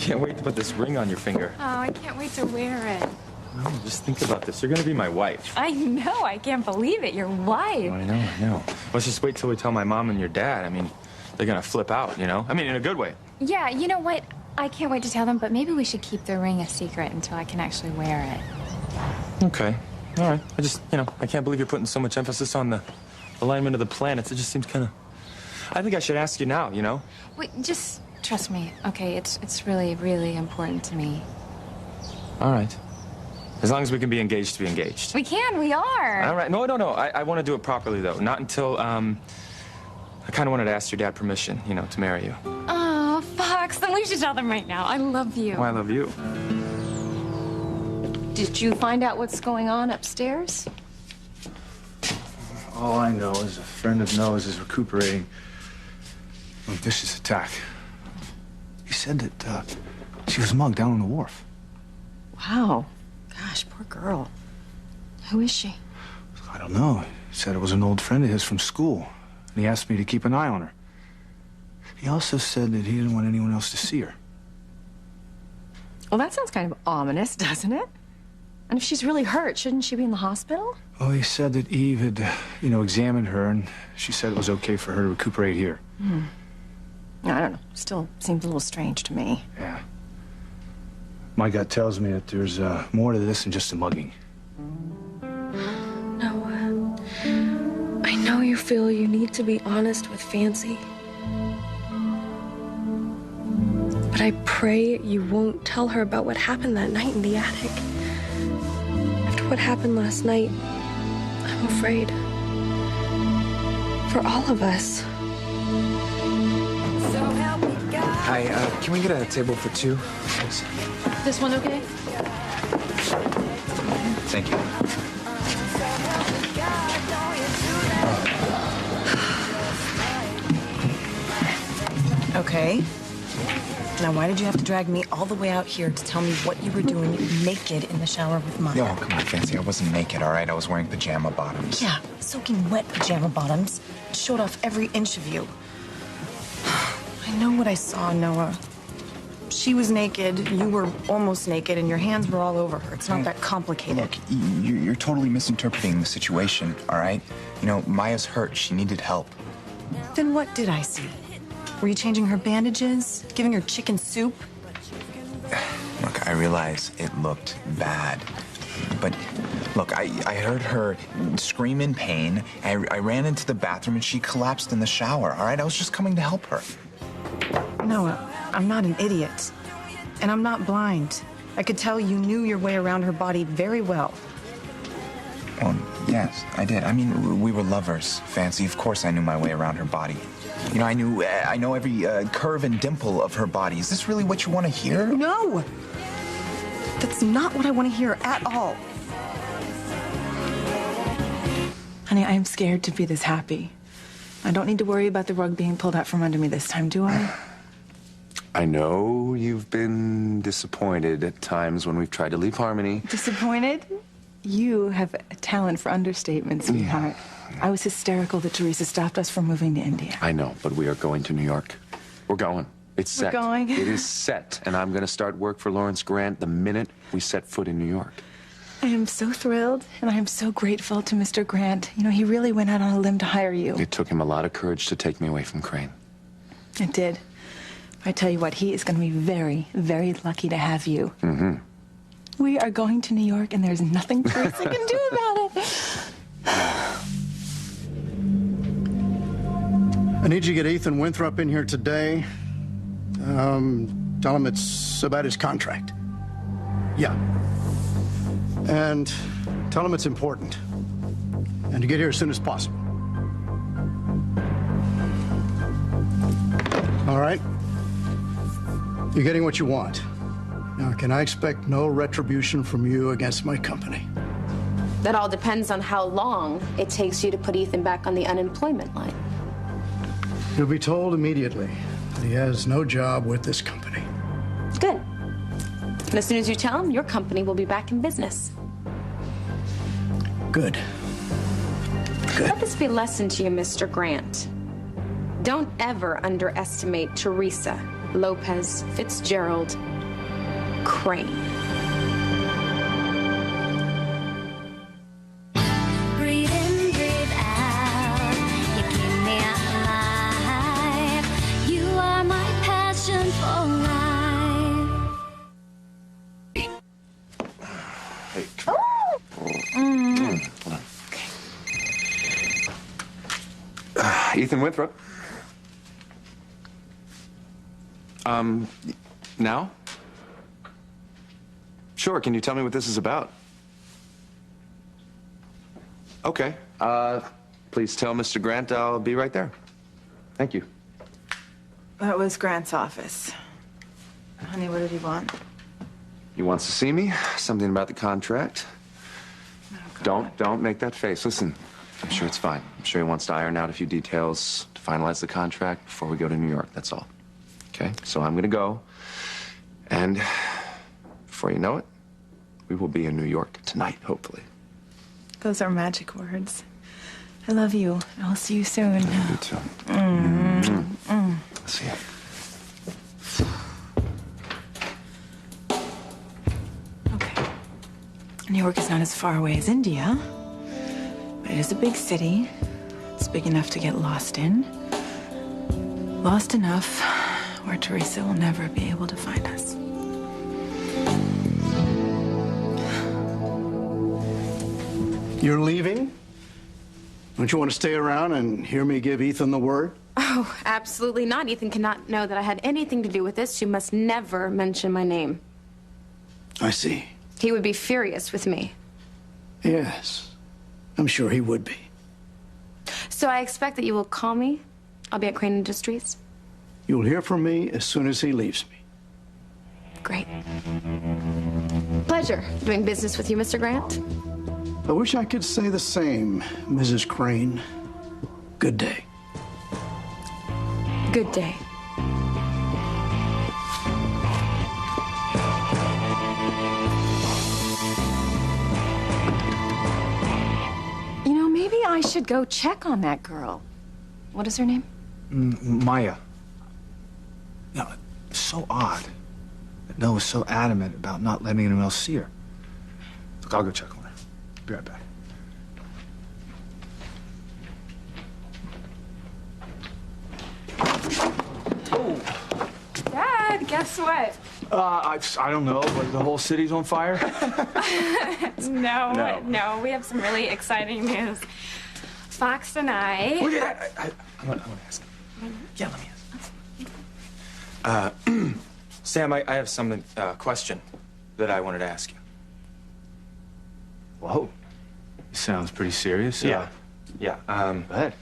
can't wait to put this ring on your finger. Oh, I can't wait to wear it. No, just think about this. You're gonna be my wife. I know. I can't believe it. Your wife. I know. Let's just wait till we tell my mom and your dad. I mean, they're gonna flip out, you know? I mean, in a good way. Yeah, you know what? I can't wait to tell them, but maybe we should keep the ring a secret until I can actually wear it. Okay. All right. I just, I can't believe you're putting so much emphasis on the alignment of the planets. It just seems kind of... I think I should ask you now, Wait, just trust me, okay? It's really, really important to me. All right. As long as we can be engaged to be engaged. We can, we are. All right. No. I want to do it properly, though. Not until, I kind of wanted to ask your dad permission, to marry you. Oh, Fox, then we should tell them right now. I love you. Oh, I love you. Did you find out what's going on upstairs? All I know is a friend of Noah's is recuperating from a vicious attack. He said that she was mugged down on the wharf. Wow. Gosh, poor girl. Who is she? I don't know. He said it was an old friend of his from school, and he asked me to keep an eye on her. He also said that he didn't want anyone else to see her. Well, that sounds kind of ominous, doesn't it? And if she's really hurt, shouldn't she be in the hospital? Well, he said that Eve had, examined her, and she said it was okay for her to recuperate here. I don't know. Still seems a little strange to me. Yeah. My gut tells me that there's more to this than just a mugging. Noah, I know you feel you need to be honest with Fancy. But I pray you won't tell her about what happened that night in the attic. After what happened last night, I'm afraid. For all of us. Hi, can we get a table for two? Thanks. This one okay? Thank you. Okay. Now, why did you have to drag me all the way out here to tell me what you were doing naked in the shower with Maya? No, come on, Fancy. I wasn't naked, all right? I was wearing pajama bottoms. Yeah, soaking wet pajama bottoms. Showed off every inch of you. I know what I saw, Noah. She was naked, you were almost naked, and your hands were all over her. It's not that complicated. Look, you're totally misinterpreting the situation, all right? Maya's hurt. She needed help. Then what did I see? Were you changing her bandages? Giving her chicken soup? Look, I realize it looked bad. But, look, I heard her scream in pain. I ran into the bathroom and she collapsed in the shower, all right? I was just coming to help her. Noah, I'm not an idiot. And I'm not blind. I could tell you knew your way around her body very well. Well, yes, I did. I mean, we were lovers, Fancy. Of course I knew my way around her body. I know every curve and dimple of her body. Is this really what you want to hear? No! That's not what I want to hear at all. Honey, I am scared to be this happy. I don't need to worry about the rug being pulled out from under me this time, do I? I know you've been disappointed at times when we've tried to leave Harmony. Disappointed? You have a talent for understatement, sweetheart. I was hysterical that Teresa stopped us from moving to India. I know, but we are going to New York. We're going. It's set. We're going? It is set, and I'm going to start work for Lawrence Grant the minute we set foot in New York. I am so thrilled, and I am so grateful to Mr. Grant. He really went out on a limb to hire you. It took him a lot of courage to take me away from Crane. It did. I tell you what, he is going to be very, very lucky to have you. Mm-hmm. We are going to New York, and there's nothing Teresa can do about it. I need you to get Ethan Winthrop in here today. Tell him it's about his contract. Yeah. And tell him it's important. And to get here as soon as possible. All right? You're getting what you want. Now, can I expect no retribution from you against my company? That all depends on how long it takes you to put Ethan back on the unemployment line. You'll be told immediately that he has no job with this company. Good. And as soon as you tell him, your company will be back in business. Good. Good. Let this be a lesson to you, Mr. Grant. Don't ever underestimate Teresa. Lopez Fitzgerald Crane. Breathe in, breathe out. You keep me alive. You are my passion for life. Hey, come on. Hold on. Ethan Winthrop. Now? Sure, can you tell me what this is about? Okay. Please tell Mr. Grant I'll be right there. Thank you. That was Grant's office. Honey, what did he want? He wants to see me. Something about the contract. Don't make that face. Listen, I'm sure it's fine. I'm sure he wants to iron out a few details to finalize the contract before we go to New York, that's all. Okay? So I'm gonna go. And before you know it, we will be in New York tonight, hopefully. Those are magic words. I love you. I'll see you soon. You too. See ya. Okay. New York is not as far away as India, but it is a big city. It's big enough to get lost in. Lost enough where Teresa will never be able to find us. You're leaving? Don't you want to stay around and hear me give Ethan the word? Oh, absolutely not. Ethan cannot know that I had anything to do with this. You must never mention my name. I see. He would be furious with me. Yes, I'm sure he would be. So I expect that you will call me. I'll be at Crane Industries. You'll hear from me as soon as he leaves me. Great. Pleasure doing business with you, Mr. Grant. I wish I could say the same, Mrs. Crane. Good day. Good day. You know, maybe I should go check on that girl. What is her name? Maya. No, it's so odd that Noah was so adamant about not letting anyone else see her. Look, I'll go check on her. Be right back. Dad, guess what? I don't know, but the whole city's on fire. No, we have some really exciting news. Fox and I. Wait, I want to ask. Yeah, let me ask. Sam, I have some question that I wanted to ask you. Whoa. This sounds pretty serious. Yeah. Go ahead.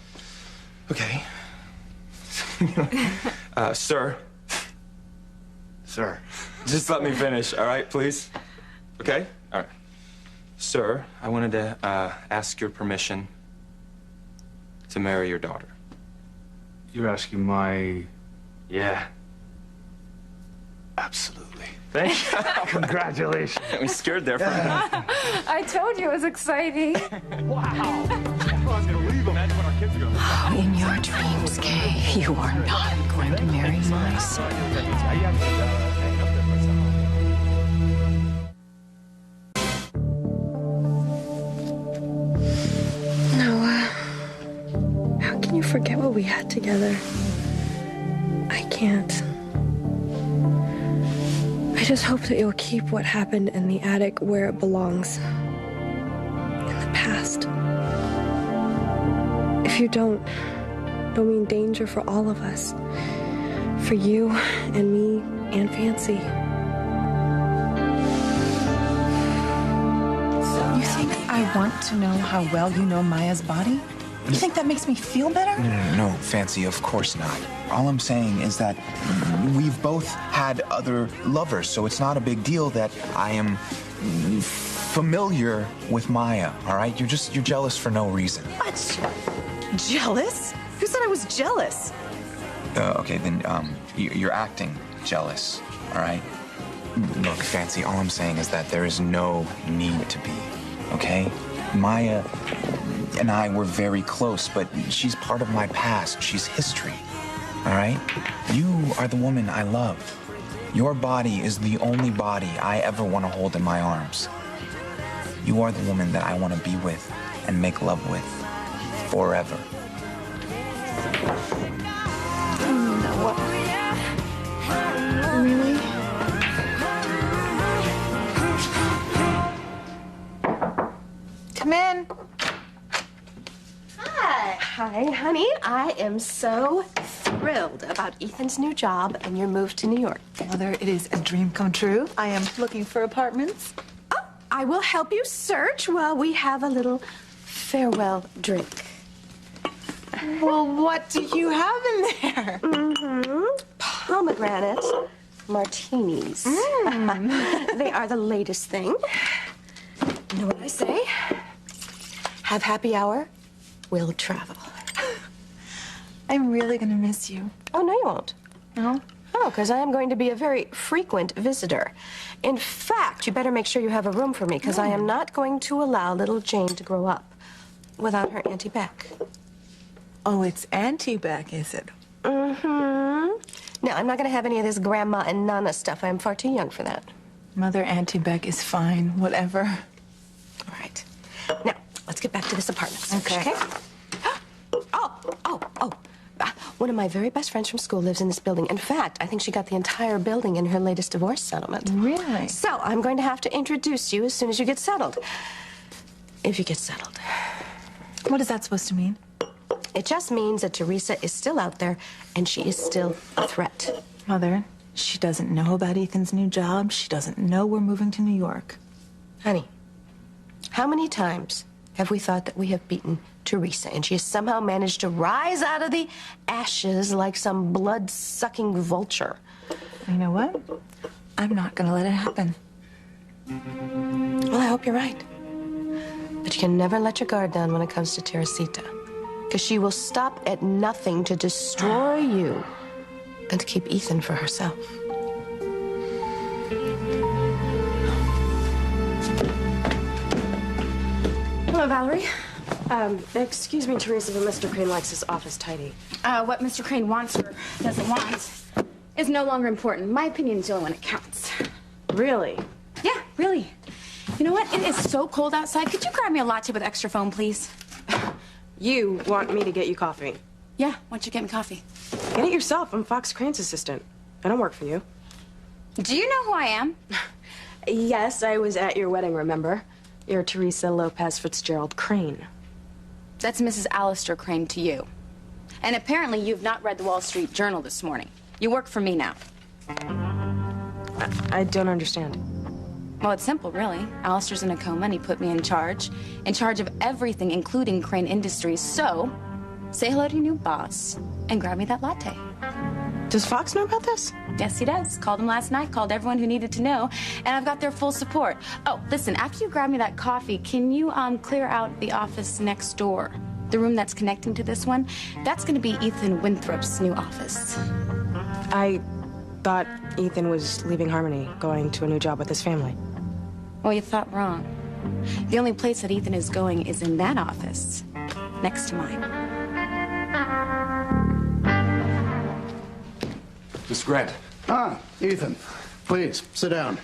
Okay. Sir. Sir. Just let me finish, all right, please? Okay? All right. Sir, I wanted to ask your permission to marry your daughter. You're asking my... Yeah. Absolutely. Thank you. Congratulations. I was scared there for a minute. I told you it was exciting. Wow. I was going to leave him. Imagine what our kids are going to In your dreams, Kay, you are not going to marry my son. Noah, how can you forget what we had together? I can't. I just hope that you'll keep what happened in the attic where it belongs. In the past. If you don't, it'll mean danger for all of us. For you and me and Fancy. You think I want to know how well you know Maya's body? You think that makes me feel better? No, Fancy, of course not. All I'm saying is that we've both had other lovers, so it's not a big deal that I am familiar with Maya, all right? You're jealous for no reason. What? Jealous? Who said I was jealous? Okay, then you're acting jealous, all right? Look, Fancy, all I'm saying is that there is no need to be, okay? Maya and I were very close, but she's part of my past. She's history. all right? You are the woman I love. Your body is the only body I ever want to hold in my arms. You are the woman that I want to be with and make love with forever. Really? Come in. Hi, honey. I am so thrilled about Ethan's new job and your move to New York. Mother, it is a dream come true. I am looking for apartments. Oh, I will help you search while we have a little farewell drink. Well, what do you have in there? Pomegranate martinis. They are the latest thing. You know what I say? Have happy hour, we'll travel. I'm really gonna miss you. Oh, no, you won't. No? Oh, because I am going to be a very frequent visitor. In fact, you better make sure you have a room for me, because I am not going to allow little Jane to grow up without her Auntie Beck. Oh, it's Auntie Beck, is it? No, I'm not going to have any of this grandma and nana stuff. I am far too young for that. Mother, Auntie Beck is fine. Whatever. All right. Now, let's get back to this apartment. Okay. One of my very best friends from school lives in this building. In fact, I think she got the entire building in her latest divorce settlement. Really? So I'm going to have to introduce you as soon as you get settled. If you get settled. What is that supposed to mean? It just means that Teresa is still out there and she is still a threat. Mother, she doesn't know about Ethan's new job. She doesn't know we're moving to New York. Honey, how many times have we thought that we have beaten Teresa and she has somehow managed to rise out of the ashes like some blood-sucking vulture? You know what? I'm not gonna let it happen. Well, I hope you're right. But you can never let your guard down when it comes to Teresita. Because she will stop at nothing to destroy you and to keep Ethan for herself. Hello, Valerie. Excuse me, Teresa, but Mr. Crane likes his office tidy. What Mr. Crane wants or doesn't want is no longer important. My opinion is the only one that counts. Really? Yeah, really. You know what? It is so cold outside. Could you grab me a latte with extra foam, please? You want me to get you coffee? Yeah, why don't you get me coffee? Get it yourself. I'm Fox Crane's assistant. I don't work for you. Do you know who I am? Yes, I was at your wedding, remember? You're Teresa Lopez Fitzgerald Crane. That's Mrs. Alistair Crane to you. And apparently you've not read the Wall Street Journal this morning. You work for me now. I don't understand. Well, it's simple, really. Alistair's in a coma and he put me in charge of everything, including Crane Industries. So, say hello to your new boss and grab me that latte. Does Fox know about this? Yes, he does. Called him last night, called everyone who needed to know, and I've got their full support. Oh, listen, after you grab me that coffee, can you clear out the office next door? The room that's connecting to this one? That's going to be Ethan Winthrop's new office. I thought Ethan was leaving Harmony, going to a new job with his family. Well, you thought wrong. The only place that Ethan is going is in that office, next to mine. Mr. Grant. Ethan, please, sit down.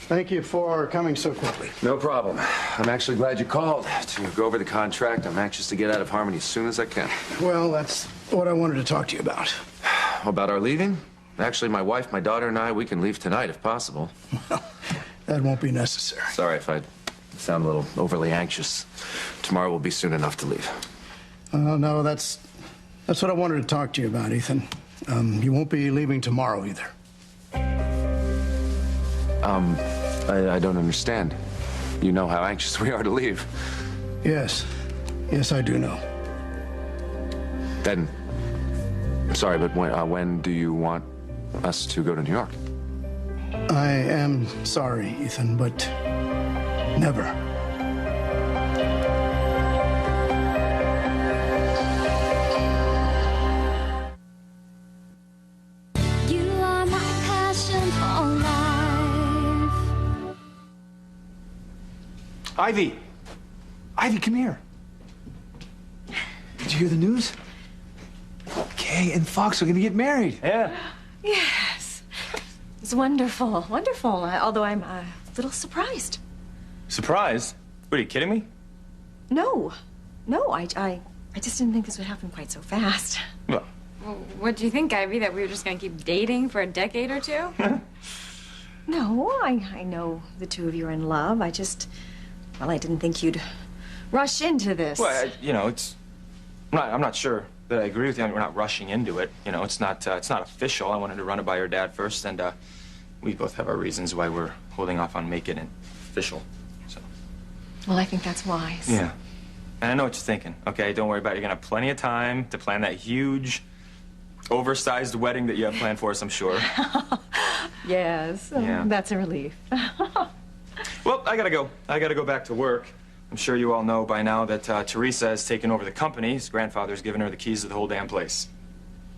Thank you for coming so quickly. No problem. I'm actually glad you called to go over the contract. I'm anxious to get out of Harmony as soon as I can. Well, that's what I wanted to talk to you about. About our leaving? Actually, my wife, my daughter, and I, we can leave tonight if possible. Well, that won't be necessary. Sorry if I sound a little overly anxious. Tomorrow will be soon enough to leave. No, that's what I wanted to talk to you about, Ethan. You won't be leaving tomorrow either. I don't understand. You know how anxious we are to leave. Yes. Yes, I do know. Then, I'm sorry, but when do you want us to go to New York? I am sorry, Ethan, but never. You are my passion for life. Ivy! Ivy, come here. Did you hear the news? Kay Kay and Fox are gonna get married. Yeah. Yes. It's wonderful, wonderful. Although I'm a little surprised. Surprised? What, are you kidding me? No, I just didn't think this would happen quite so fast. Well, What do you think, Ivy? That we were just gonna keep dating for a decade or two? No, I know the two of you are in love. I didn't think you'd rush into this. well, you know, I'm not sure that I agree with you. I mean, we're not rushing into it. You know, it's not official. I wanted to run it by your dad first, and we both have our reasons why we're holding off on making it official. So. Well, I think that's wise. Yeah. And I know what you're thinking, okay? Don't worry about it. You're gonna have plenty of time to plan that huge, oversized wedding that you have planned for us, I'm sure. Yes, Yeah. That's a relief. Well, I gotta go. I gotta go back to work. I'm sure you all know by now that Teresa has taken over the company. His grandfather's given her the keys to the whole damn place.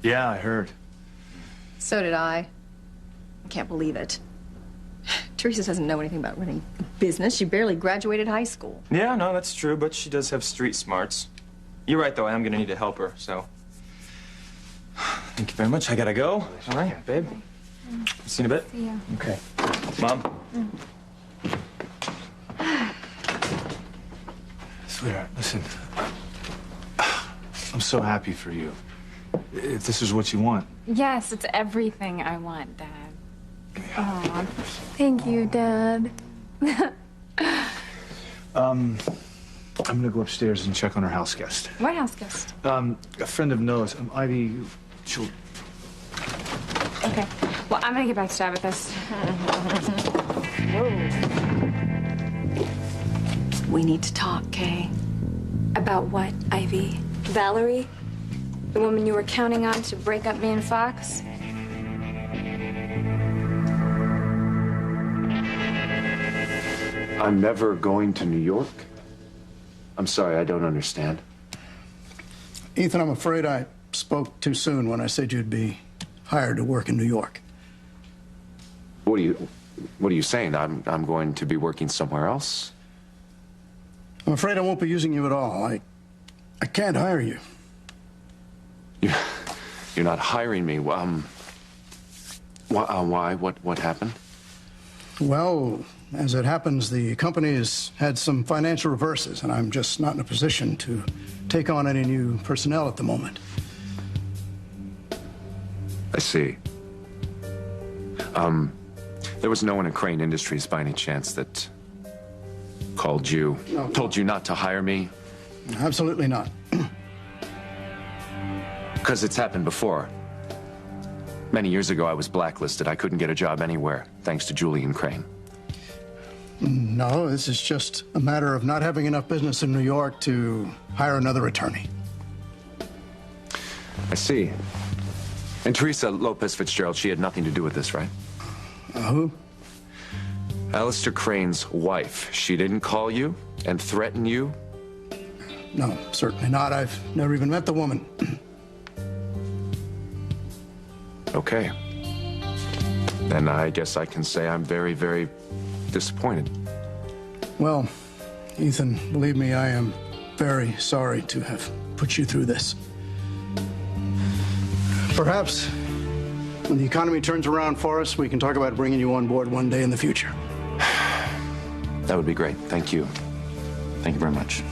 Yeah, I heard. So did I. I can't believe it. Teresa doesn't know anything about running a business. She barely graduated high school. Yeah, no, that's true, but she does have street smarts. You're right, though. I am gonna need to help her, so. Thank you very much. I gotta go. All right, babe. See you in a bit. See ya. Okay. Mom. Sweetheart, listen. I'm so happy for you. If this is what you want. Yes, it's everything I want, Dad. Oh, thank you, Dad. I'm gonna go upstairs and check on our house guest. What house guest? A friend of Noah's, Ivy, she'll... Okay. Well, I'm gonna get back to Dad with this. We need to talk, Kay. About what, Ivy? Valerie? The woman you were counting on to break up me and Fox? I'm never going to New York? I'm sorry, I don't understand. Ethan, I'm afraid I spoke too soon when I said you'd be hired to work in New York. What are you saying? I'm going to be working somewhere else? I'm afraid I won't be using you at all. I can't hire you. You're not hiring me. Why? What happened? Well, as it happens, the company has had some financial reverses, and I'm just not in a position to take on any new personnel at the moment. I see. There was no one in Crane Industries by any chance that called you, told you not to hire me? Absolutely not. Because it's happened before. Many years ago, I was blacklisted. I couldn't get a job anywhere, thanks to Julian Crane. No, this is just a matter of not having enough business in New York to hire another attorney. I see. And Teresa Lopez Fitzgerald, she had nothing to do with this, right? Who? Alistair Crane's wife. She didn't call you and threaten you? No, certainly not. I've never even met the woman. Okay. Then I guess I can say I'm very, very disappointed. Well, Ethan, believe me, I am very sorry to have put you through this. Perhaps when the economy turns around for us, we can talk about bringing you on board one day in the future. That would be great. Thank you. Thank you very much.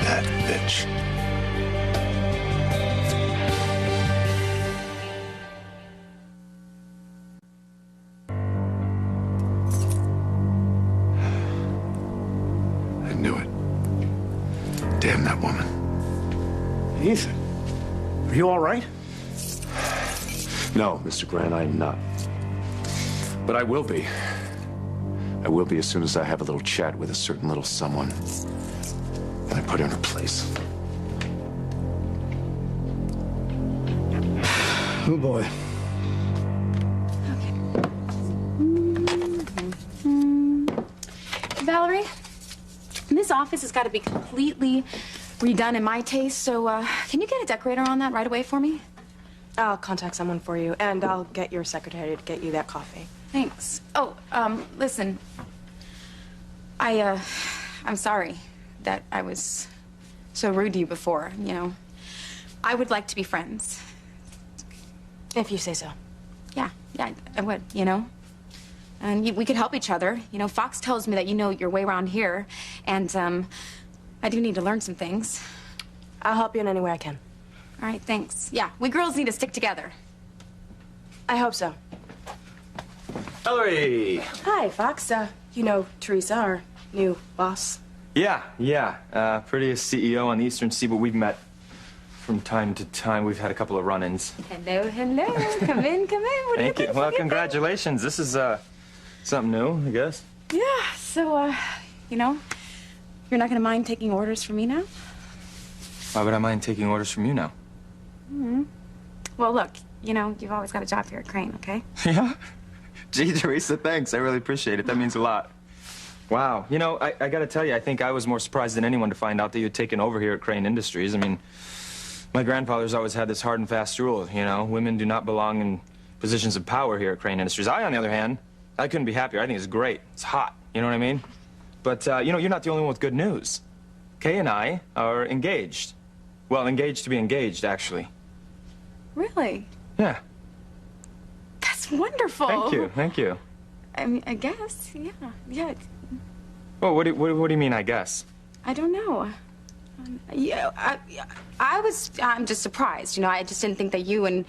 That bitch. I knew it. Damn that woman. Ethan, are you all right? No, Mr. Grant, I'm not. But I will be. I will be as soon as I have a little chat with a certain little someone. And I put her in her place. Oh, boy. Valerie, this office has got to be completely redone in my taste, so can you get a decorator on that right away for me? I'll contact someone for you, and I'll get your secretary to get you that coffee. Thanks. Oh, listen. I'm sorry that I was so rude to you before, you know. I would like to be friends. If you say so. Yeah, I would, you know. And we could help each other. You know, Fox tells me that you know your way around here, and, I do need to learn some things. I'll help you in any way I can. All right, thanks. Yeah, we girls need to stick together. I hope so. Valerie! Hi, Fox. You know Teresa, our new boss. Yeah. Prettiest CEO on the Eastern Seaboard. We've met from time to time. We've had a couple of run-ins. Hello. Come in. What Thank you. Well, congratulations. This is, something new, I guess. Yeah, so, you know, you're not gonna mind taking orders from me now? Why would I mind taking orders from you now? Well, look, you know, you've always got a job here at Crane, okay? Yeah? Gee, Teresa, thanks. I really appreciate it. That means a lot. Wow. You know, I gotta tell you, I think I was more surprised than anyone to find out that you had taken over here at Crane Industries. I mean, my grandfather's always had this hard and fast rule, you know, women do not belong in positions of power here at Crane Industries. I, on the other hand, I couldn't be happier. I think it's great. It's hot. You know what I mean? But, you know, you're not the only one with good news. Kay and I are engaged. Well, engaged to be engaged, actually. Really? Yeah. That's wonderful. Thank you. I mean, I guess, yeah. Well, what do you mean, I guess? I don't know. I'm just surprised. You know, I just didn't think that you and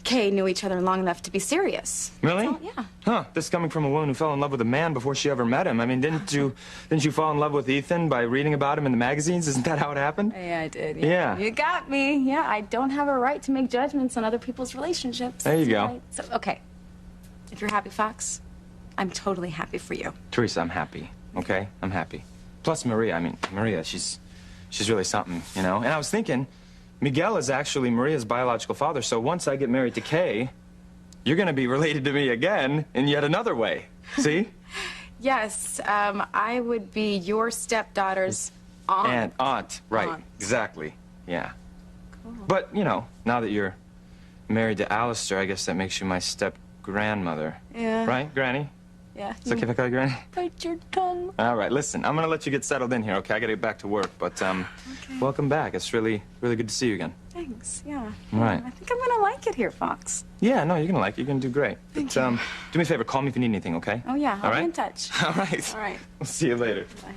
Kay knew each other long enough to be serious. Really? Yeah. Huh, this coming from a woman who fell in love with a man before she ever met him. I mean, didn't you fall in love with Ethan by reading about him in the magazines? Isn't that how it happened? Yeah, I did. Yeah. You got me. Yeah, I don't have a right to make judgments on other people's relationships. There you go. Right. So, okay. If you're happy, Fox, I'm totally happy for you. Teresa, I'm happy, okay? I'm happy. Plus Maria, she's really something, you know? And I was thinking, Miguel is actually Maria's biological father, so once I get married to Kay, you're gonna be related to me again in yet another way. See? Yes, I would be your stepdaughter's aunt. Aunt, right, Aunt. exactly, yeah. Cool. But, you know, now that you're married to Alistair, I guess that makes you my step-grandmother. Yeah. Right, Granny? Yeah. It's okay if I call you Granny? Bite your tongue. All right, listen, I'm gonna let you get settled in here, okay? I gotta get back to work, but, Okay. welcome back. It's really good to see you again. Thanks, yeah. All right. I think I'm gonna like it here, Fox. Yeah, no, you're gonna like it. You're gonna do great. But, do me a favor, call me if you need anything, okay? Oh, yeah, All I'll be right? in touch. All right. All right. We'll see you later. Bye.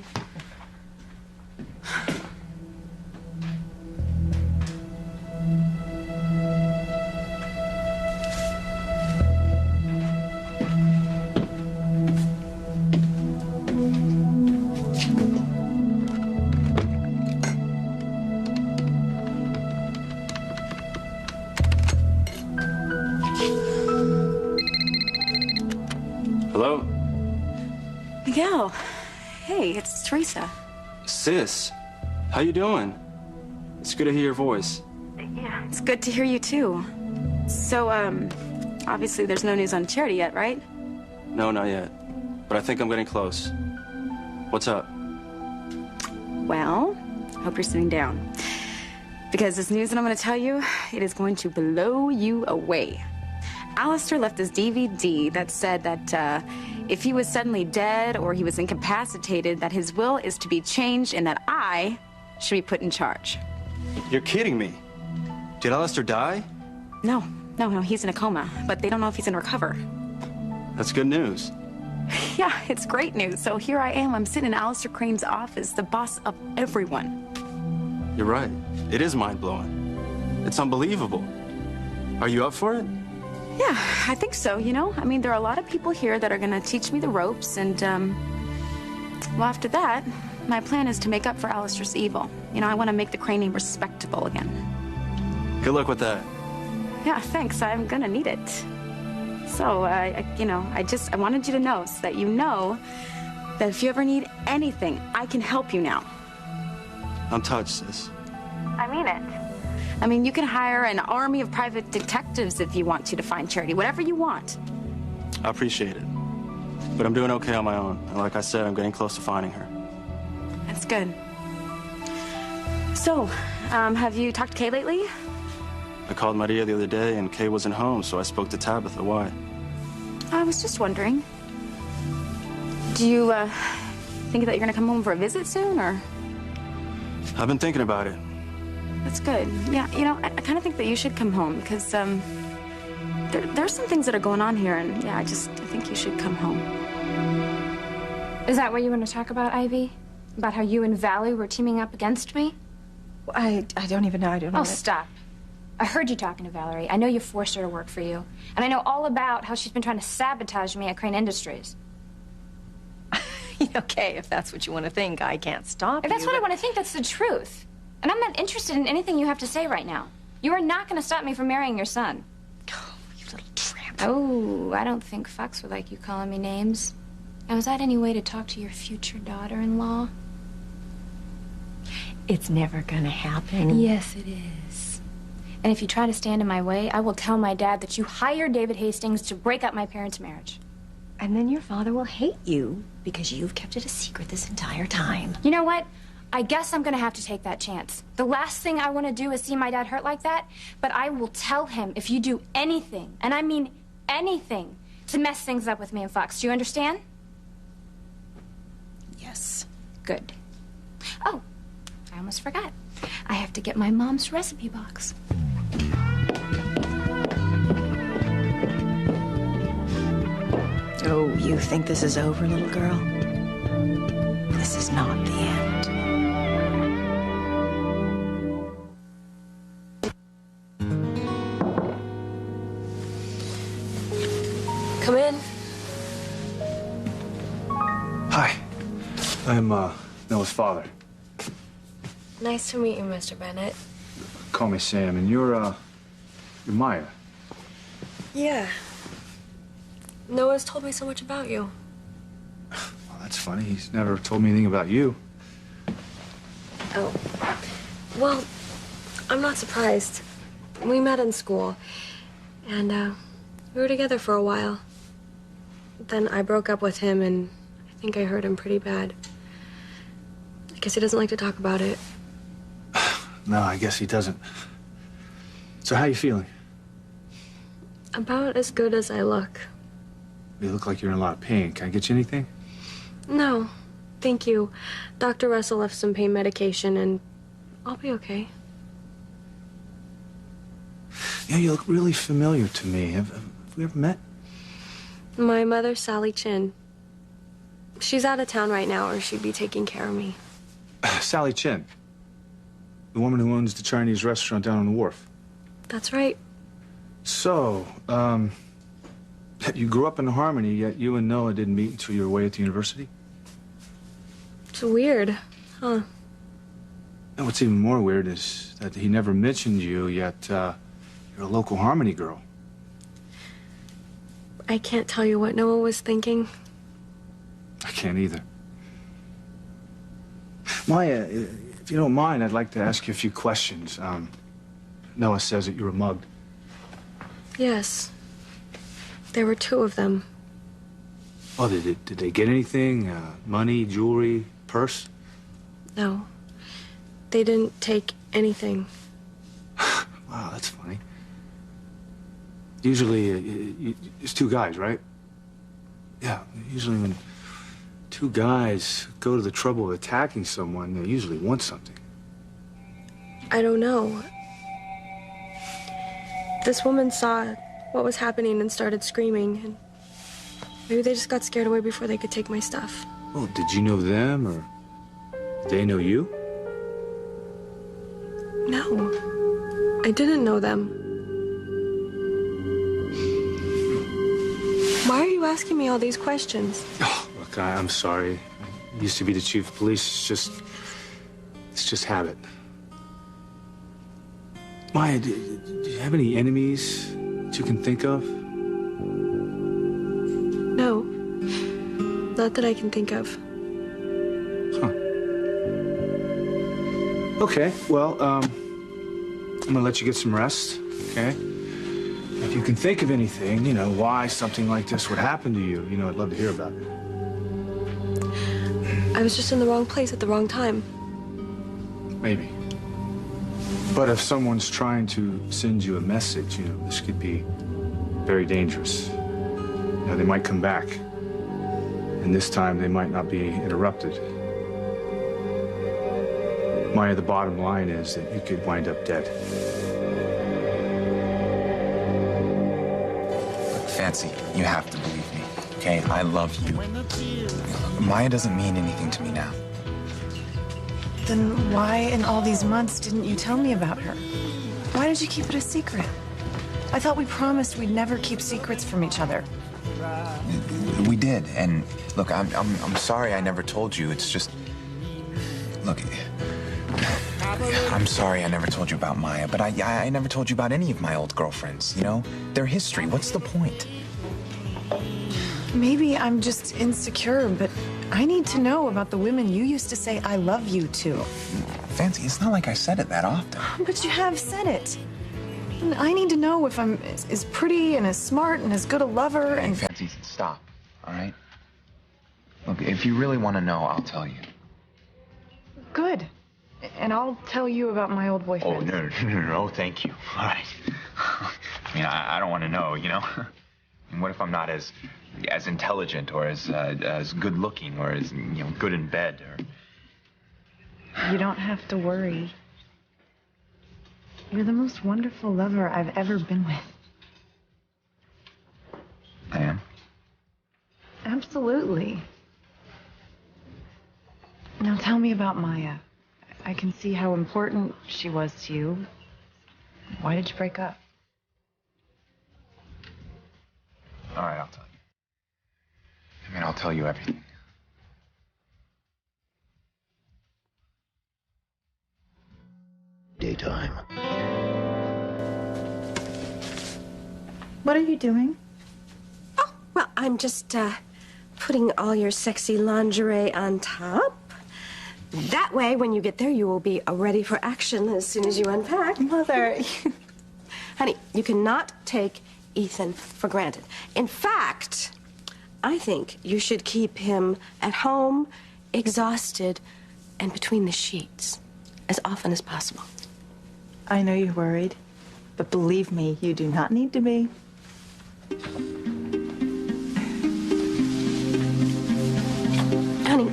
Hello? Miguel, hey, it's Teresa. Sis, how you doing? It's good to hear your voice. Yeah. It's good to hear you, too. So, obviously there's no news on Charity yet, right? No, not yet. But I think I'm getting close. What's up? Well, I hope you're sitting down. Because this news that I'm going to tell you, it is going to blow you away. Alistair left this DVD that said that if he was suddenly dead or he was incapacitated, that his will is to be changed and that I should be put in charge. You're kidding me. Did Alistair die? No, he's in a coma, but they don't know if he's going to recover. That's good news. Yeah, it's great news. So here I am. I'm sitting in Alistair Crane's office, the boss of everyone. You're right. It is mind-blowing. It's unbelievable. Are you up for it? Yeah, I think so, you know? I mean, there are a lot of people here that are gonna teach me the ropes, and, well, after that, my plan is to make up for Alistair's evil. You know, I want to make the Crane name respectable again. Good luck with that. Yeah, thanks. I'm gonna need it. So, I wanted you to know so that you know that if you ever need anything, I can help you now. I'm touched, sis. I mean it. I mean, you can hire an army of private detectives if you want to find Charity, whatever you want. I appreciate it. But I'm doing okay on my own. And like I said, I'm getting close to finding her. That's good. So, have you talked to Kay lately? I called Maria the other day, and Kay wasn't home, so I spoke to Tabitha. Why? I was just wondering. Do you, think that you're gonna come home for a visit soon, or? I've been thinking about it. That's good. Yeah, you know, I kind of think that you should come home because, there's some things that are going on here, and yeah, I think you should come home. Is that what you want to talk about, Ivy? About how you and Valerie were teaming up against me? I don't even know. I don't know. Oh, stop. I heard you talking to Valerie. I know you forced her to work for you. And I know all about how she's been trying to sabotage me at Crane Industries. Okay, if that's what you want to think, I can't stop If you. that's what I want to think, that's the truth. And I'm not interested in anything you have to say right now. You are not going to stop me from marrying your son. Oh, you little tramp. Oh, I don't think Fox would like you calling me names. Now, is that any way to talk to your future daughter-in-law? It's never gonna happen. Yes, it is. And if you try to stand in my way, I will tell my dad that you hired David Hastings to break up my parents' marriage. And then your father will hate you because you've kept it a secret this entire time. You know what? I guess I'm gonna have to take that chance. The last thing I want to do is see my dad hurt like that, but I will tell him if you do anything, and I mean anything, to mess things up with me and Fox. Do you understand? Yes. Good. Oh, I almost forgot. I have to get my mom's recipe box. Oh, you think this is over, little girl? This is not the end. Come in. Hi. I'm, Noah's father. Nice to meet you, Mr. Bennett. Call me Sam, and you're Maya. Yeah. Noah's told me so much about you. Well, that's funny. He's never told me anything about you. Oh. Well, I'm not surprised. We met in school, and we were together for a while. Then I broke up with him, and I think I hurt him pretty bad. I guess he doesn't like to talk about it. No, I guess he doesn't. So how you feeling? About as good as I look. You look like you're in a lot of pain. Can I get you anything? No, thank you. Dr. Russell left some pain medication, and I'll be okay. Yeah, you look really familiar to me. Have we ever met? My mother, Sally Chin. She's out of town right now, or she'd be taking care of me. Sally Chin. The woman who owns the Chinese restaurant down on the wharf. That's right. So, you grew up in Harmony, yet you and Noah didn't meet until you were away at the university? It's weird, huh? And what's even more weird is that he never mentioned you, yet you're a local Harmony girl. I can't tell you what Noah was thinking. I can't either. Maya, if you don't mind, I'd like to ask you a few questions. Noah says that you were mugged. Yes. There were 2 of them. Oh, did they get anything? Money, jewelry, purse? No. They didn't take anything. Wow, that's funny. Usually, it's 2 guys, right? Yeah, usually when 2 guys go to the trouble of attacking someone, they usually want something. I don't know. This woman saw what was happening and started screaming, and maybe they just got scared away before they could take my stuff. Oh, did you know them, or did they know you? No. I didn't know them. Why are you asking me all these questions? Oh, look, I'm sorry. I used to be the chief of police. It's just habit. Maya, do you have any enemies that you can think of? No. Not that I can think of. Huh. Okay, well, I'm gonna let you get some rest, okay? If you can think of anything, you know, why something like this would happen to you, you know, I'd love to hear about it. I was just in the wrong place at the wrong time. Maybe. But if someone's trying to send you a message, this could be very dangerous. They might come back, and this time they might not be interrupted. Maya, the bottom line is that you could wind up dead. Fancy, you have to believe me, okay? I love you. Maya doesn't mean anything to me now. Then why in all these months didn't you tell me about her? Why did you keep it a secret? I thought we promised we'd never keep secrets from each other. We did, and look, I'm sorry I never told you. It's just, look, I'm sorry I never told you about Maya, but I never told you about any of my old girlfriends, Their history, what's the point? Maybe I'm just insecure, but I need to know about the women you used to say I love you to. Fancy, it's not like I said it that often. But you have said it. And I need to know if I'm as pretty and as smart and as good a lover and... Fancy, stop, all right? Look, if you really want to know, I'll tell you. Good. And I'll tell you about my old boyfriend. Oh, no, thank you. All right. I mean, I don't want to know, And what if I'm not as intelligent or as good looking or as, good in bed or... You don't have to worry. You're the most wonderful lover I've ever been with. I am? Absolutely. Now tell me about Maya. I can see how important she was to you. Why did you break up? All right, I'll tell you. I'll tell you everything. Daytime. What are you doing? Oh, well, I'm just putting all your sexy lingerie on top. That way, when you get there, you will be ready for action as soon as you unpack. Mother. Honey, you cannot take Ethan for granted. In fact, I think you should keep him at home, exhausted, and between the sheets as often as possible. I know you're worried, but believe me, you do not need to be. Honey,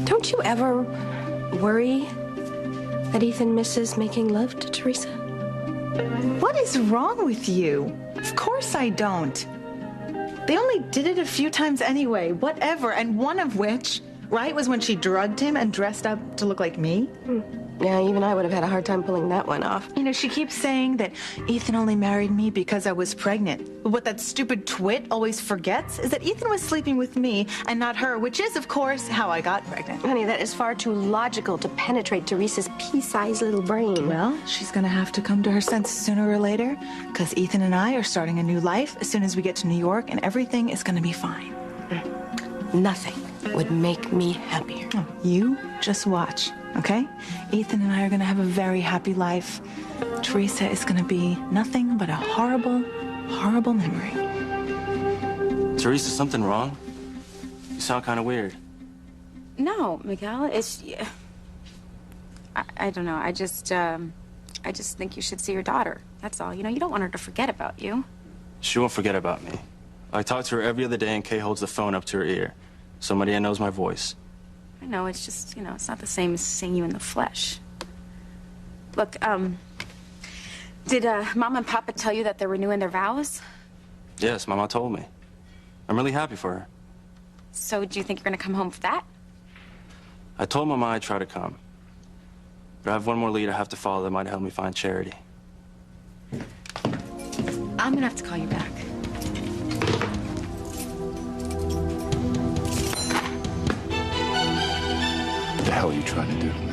don't you ever worry that Ethan misses making love to Teresa? What is wrong with you? Of course I don't. They only did it a few times anyway, whatever, and one of which, right, was when she drugged him and dressed up to look like me. Yeah, even I would have had a hard time pulling that one off. She keeps saying that Ethan only married me because I was pregnant. But what that stupid twit always forgets is that Ethan was sleeping with me and not her, which is, of course, how I got pregnant. Honey, that is far too logical to penetrate Teresa's pea-sized little brain. Well, she's gonna have to come to her senses sooner or later, because Ethan and I are starting a new life as soon as we get to New York, and everything is gonna be fine. Nothing would make me happier. Oh, you just watch. Okay? Ethan and I are gonna have a very happy life. Teresa is gonna be nothing but a horrible, horrible memory. Teresa, something wrong? You sound kind of weird. No, Miguel, it's... I don't know. I just think you should see your daughter. That's all. You don't want her to forget about you. She won't forget about me. I talk to her every other day, and Kay holds the phone up to her ear. Somebody that knows my voice. I know, it's just, it's not the same as seeing you in the flesh. Look, did Mom and Papa tell you that they're renewing their vows? Yes, Mama told me. I'm really happy for her. So do you think you're gonna come home for that? I told Mama I'd try to come. But I have one more lead I have to follow that might help me find Charity. I'm gonna have to call you back. What the hell are you trying to do to me?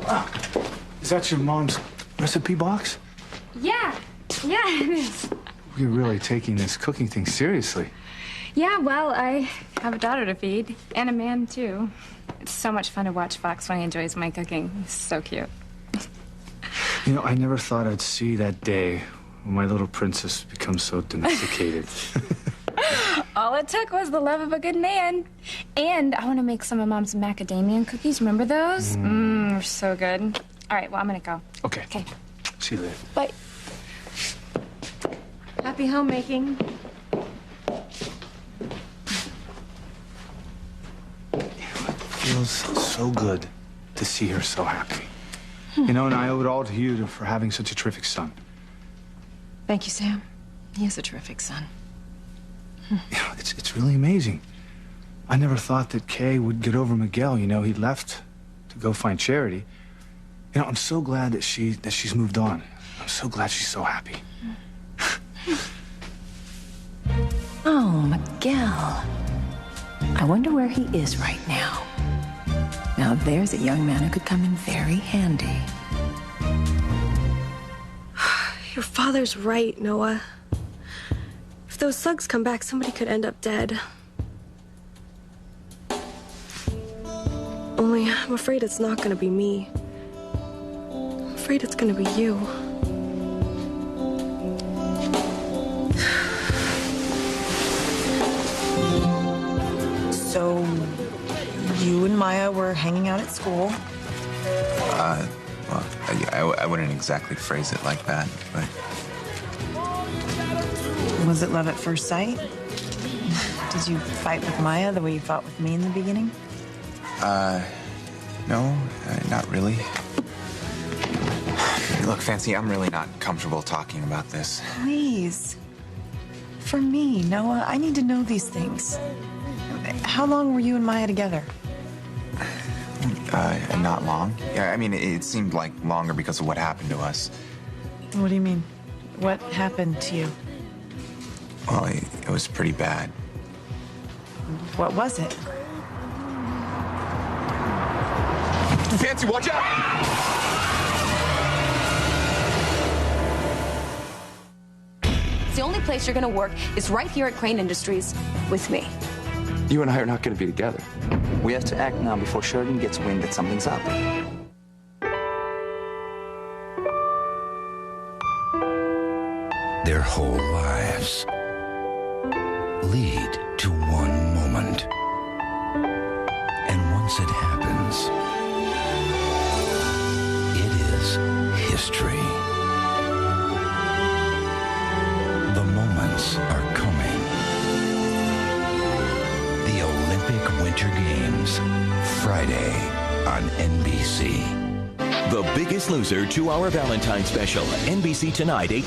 Wow. Is that your mom's recipe box? Yeah, it is. You're really taking this cooking thing seriously. Yeah, well, I have a daughter to feed, and a man, too. It's so much fun to watch Fox when he enjoys my cooking. He's so cute. I never thought I'd see that day when my little princess becomes so domesticated. All it took was the love of a good man. And I want to make some of Mom's macadamia cookies. Remember those? Mmm, so good. All right, well, I'm going to go. Okay. Okay. See you later. Bye. Happy homemaking. It feels so good to see her so happy. You know, and I owe it all to you for having such a terrific son. Thank you, Sam. He is a terrific son. You know, it's really amazing. I never thought that Kay would get over Miguel. You know, he left to go find Charity. You know, I'm so glad that she's moved on. I'm so glad she's so happy. Oh, Miguel. I wonder where he is right now. Now there's a young man who could come in very handy. Your father's right, Noah. If those thugs come back, somebody could end up dead. Only I'm afraid it's not gonna be me. I'm afraid it's gonna be you. So, you and Maya were hanging out at school? Well, I wouldn't exactly phrase it like that, but... Was it love at first sight? Did you fight with Maya the way you fought with me in the beginning? No, not really. Look, Fancy, I'm really not comfortable talking about this. Please. For me, Noah, I need to know these things. How long were you and Maya together? Not long. Yeah, I mean, it seemed like longer because of what happened to us. What do you mean? What happened to you? Well, it was pretty bad. What was it? Fancy, watch out! The only place you're gonna work is right here at Crane Industries with me. You and I are not going to be together. We have to act now before Sheridan gets wind that something's up. Their whole lives lead to one moment. And once it happens, it is history. The moments are coming. The Olympic Winter Games, Friday on NBC. The Biggest Loser 2-hour Valentine special. NBC tonight, 8